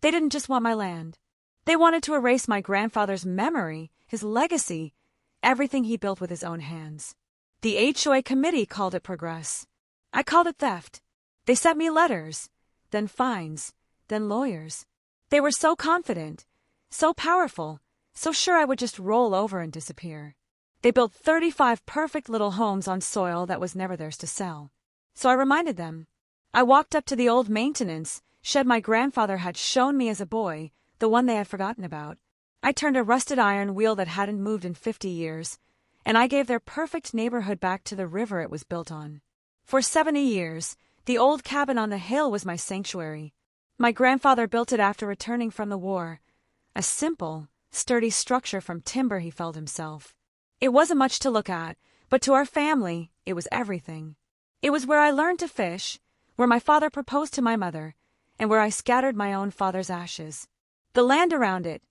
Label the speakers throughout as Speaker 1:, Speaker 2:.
Speaker 1: They didn't just want my land. They wanted to erase my grandfather's memory, his legacy, everything he built with his own hands. The HOA committee called it progress. I called it theft. They sent me letters, then fines, then lawyers. They were so confident, so powerful, so sure I would just roll over and disappear. They built 35 perfect little homes on soil that was never theirs to sell. So I reminded them. I walked up to the old maintenance shed my grandfather had shown me as a boy, the one they had forgotten about. I turned a rusted iron wheel that hadn't moved in 50 years, and I gave their perfect neighborhood back to the river it was built on. For 70 years, the old cabin on the hill was my sanctuary. My grandfather built it after returning from the war, a simple, sturdy structure from timber he felled himself. It wasn't much to look at, but to our family, it was everything. It was where I learned to fish, where my father proposed to my mother, and where I scattered my own father's ashes. The land around it,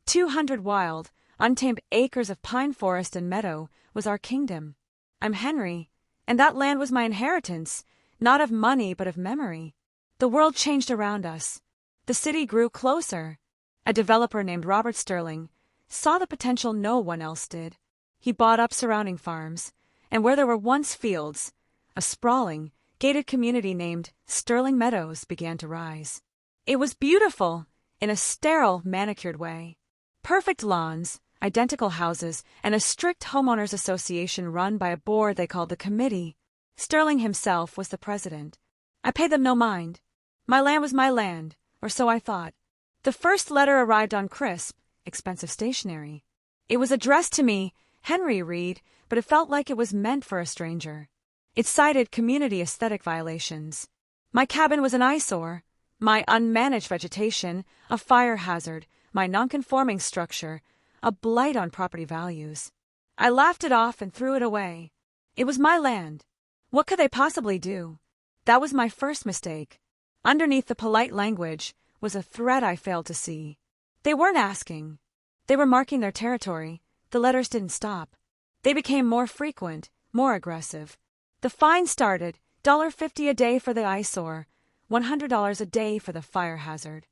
Speaker 1: 200 wild, untamed acres of pine forest and meadow, was our kingdom. I'm Henry, and that land was my inheritance, not of money but of memory. The world changed around us. The city grew closer. A developer named Robert Sterling saw the potential no one else did. He bought up surrounding farms, and where there were once fields, a sprawling, gated community named Sterling Meadows began to rise. It was beautiful, in a sterile, manicured way. Perfect lawns, identical houses, and a strict homeowners association run by a board they called the committee. Sterling himself was the president. I paid them no mind. My land was my land, or so I thought. The first letter arrived on crisp, expensive stationery. It was addressed to me, Henry Reed, but it felt like it was meant for a stranger. It cited community aesthetic violations. My cabin was an eyesore, my unmanaged vegetation, a fire hazard, my nonconforming structure, a blight on property values. I laughed it off and threw it away. It was my land. What could they possibly do? That was my first mistake. Underneath the polite language was a threat I failed to see. They weren't asking. They were marking their territory. The letters didn't stop. They became more frequent, more aggressive. The fine started, $50 a day for the eyesore, $100 a day for the fire hazard.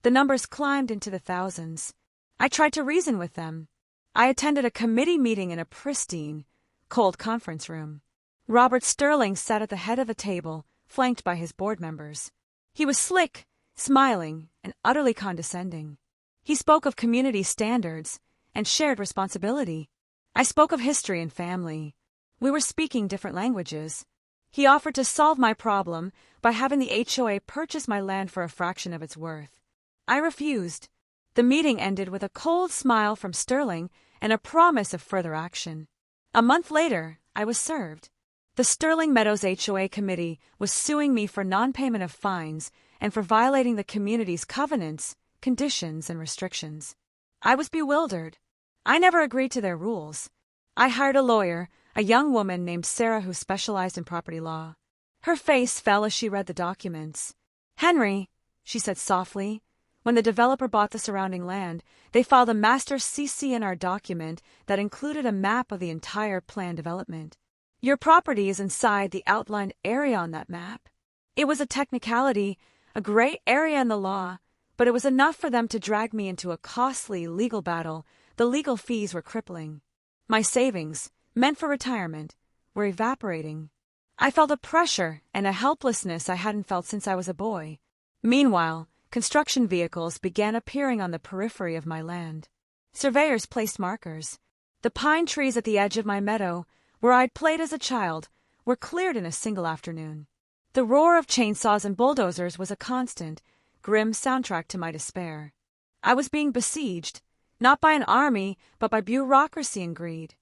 Speaker 1: The numbers climbed into the thousands. I tried to reason with them. I attended a committee meeting in a pristine, cold conference room. Robert Sterling sat at the head of the table, flanked by his board members. He was slick, smiling, and utterly condescending. He spoke of community standards and shared responsibility. I spoke of history and family. We were speaking different languages. He offered to solve my problem by having the HOA purchase my land for a fraction of its worth. I refused. The meeting ended with a cold smile from Sterling and a promise of further action. A month later, I was served. The Sterling Meadows HOA committee was suing me for non-payment of fines and for violating the community's covenants, conditions, and restrictions. I was bewildered. I never agreed to their rules. I hired a lawyer, a young woman named Sarah who specialized in property law. Her face fell as she read the documents. "Henry," she said softly, "when the developer bought the surrounding land, they filed a master CC&R document that included a map of the entire planned development. Your property is inside the outlined area on that map. It was a technicality, a gray area in the law, but it was enough for them to drag me into a costly legal battle. The legal fees were crippling. My savings, meant for retirement, were evaporating. I felt a pressure and a helplessness I hadn't felt since I was a boy. Meanwhile, construction vehicles began appearing on the periphery of my land. Surveyors placed markers. The pine trees at the edge of my meadow, where I'd played as a child, were cleared in a single afternoon. The roar of chainsaws and bulldozers was a constant, grim soundtrack to my despair. I was being besieged, not by an army, but by bureaucracy and greed.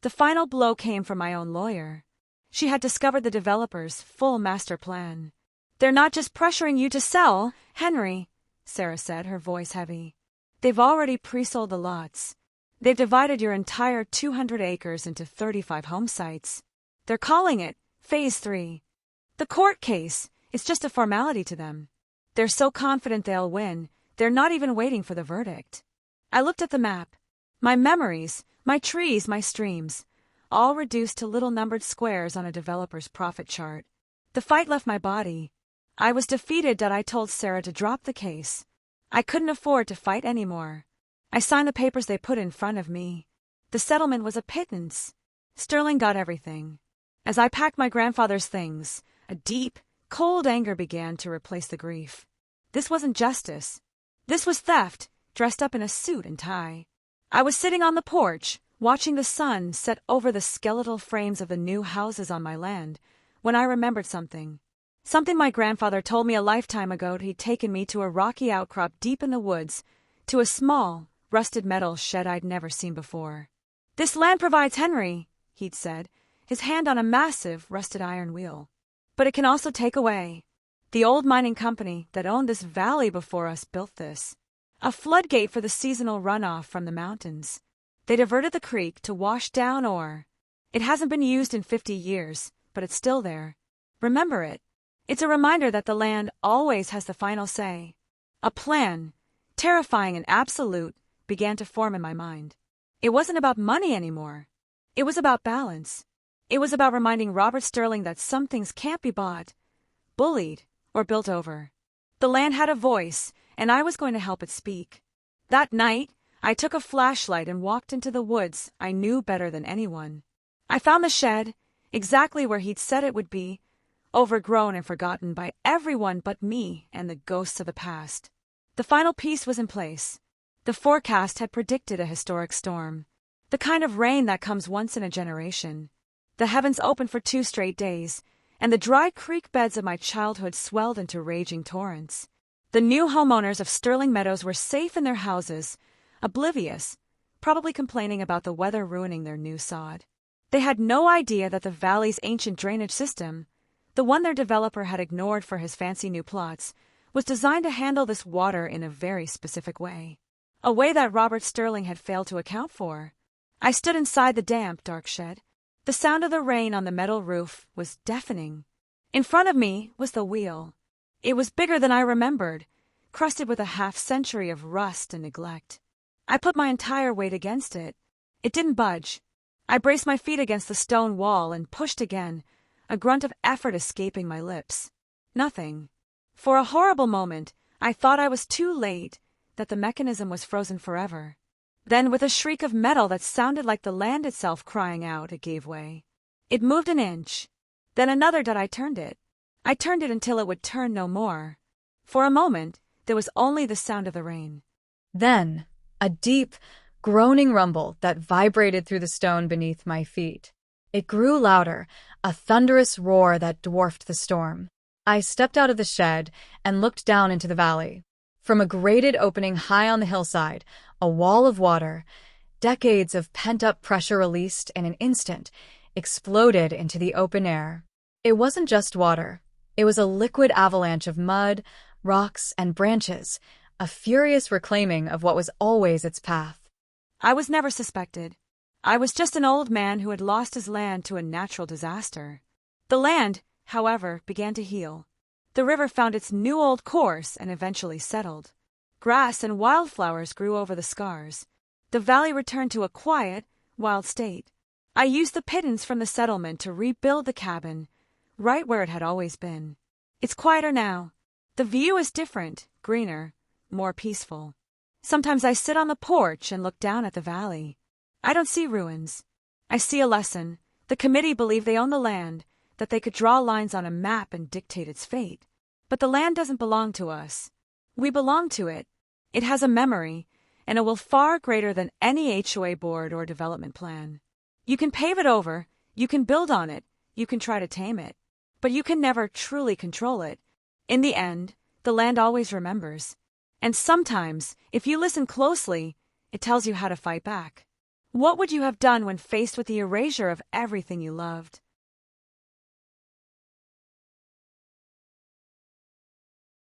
Speaker 1: The final blow came from my own lawyer. She had discovered the developer's full master plan. "They're not just pressuring you to sell, Henry," Sarah said, her voice heavy. "They've already pre-sold the lots. They've divided your entire 200 acres into 35 home sites. They're calling it Phase 3. The court case is just a formality to them. They're so confident they'll win, they're not even waiting for the verdict." I looked at the map. My memories, my trees, my streams, all reduced to little numbered squares on a developer's profit chart. The fight left my body. I was defeated that I told Sarah to drop the case. I couldn't afford to fight anymore. I signed the papers they put in front of me. The settlement was a pittance. Sterling got everything. As I packed my grandfather's things, a deep, cold anger began to replace the grief. This wasn't justice. This was theft, dressed up in a suit and tie. I was sitting on the porch, watching the sun set over the skeletal frames of the new houses on my land, when I remembered something. Something my grandfather told me a lifetime ago. He'd taken me to a rocky outcrop deep in the woods, to a small, rusted metal shed I'd never seen before. "This land provides Henry," he'd said, his hand on a massive, rusted iron wheel. "But it can also take away. The old mining company that owned this valley before us built this. A floodgate for the seasonal runoff from the mountains. They diverted the creek to wash down ore. It hasn't been used in 50 years, but it's still there. Remember it. It's a reminder that the land always has the final say." A plan, terrifying and absolute, began to form in my mind. It wasn't about money anymore. It was about balance. It was about reminding Robert Sterling that some things can't be bought, bullied, or built over. The land had a voice, and I was going to help it speak. That night, I took a flashlight and walked into the woods I knew better than anyone. I found the shed, exactly where he'd said it would be, overgrown and forgotten by everyone but me and the ghosts of the past. The final piece was in place. The forecast had predicted a historic storm, the kind of rain that comes once in a generation. The heavens opened for 2 straight days, and the dry creek beds of my childhood swelled into raging torrents. The new homeowners of Sterling Meadows were safe in their houses, oblivious, probably complaining about the weather ruining their new sod. They had no idea that the valley's ancient drainage system, the one their developer had ignored for his fancy new plots, was designed to handle this water in a very specific way. A way that Robert Sterling had failed to account for. I stood inside the damp, dark shed. The sound of the rain on the metal roof was deafening. In front of me was the wheel. It was bigger than I remembered, crusted with a half-century of rust and neglect. I put my entire weight against it. It didn't budge. I braced my feet against the stone wall and pushed again, a grunt of effort escaping my lips. Nothing. For a horrible moment, I thought I was too late, that the mechanism was frozen forever. Then, with a shriek of metal that sounded like the land itself crying out, it gave way. It moved an inch. Then another that I turned it. I turned it until it would turn no more. For a moment, there was only the sound of the rain.
Speaker 2: Then, a deep, groaning rumble that vibrated through the stone beneath my feet. It grew louder, a thunderous roar that dwarfed the storm. I stepped out of the shed and looked down into the valley. From a grated opening high on the hillside, a wall of water, decades of pent-up pressure released in an instant, exploded into the open air. It wasn't just water. It was a liquid avalanche of mud, rocks, and branches, a furious reclaiming of what was always its path.
Speaker 1: I was never suspected. I was just an old man who had lost his land to a natural disaster. The land, however, began to heal. The river found its new old course and eventually settled. Grass and wildflowers grew over the scars. The valley returned to a quiet, wild state. I used the pittance from the settlement to rebuild the cabin, right where it had always been. It's quieter now. The view is different, greener, more peaceful. Sometimes I sit on the porch and look down at the valley. I don't see ruins. I see a lesson. The committee believed they owned the land, that they could draw lines on a map and dictate its fate. But the land doesn't belong to us. We belong to it. It has a memory, and it will far greater than any HOA board or development plan. You can pave it over, you can build on it, you can try to tame it, but you can never truly control it. In the end, the land always remembers. And sometimes, if you listen closely, it tells you how to fight back. What would you have done when faced with the erasure of everything you loved?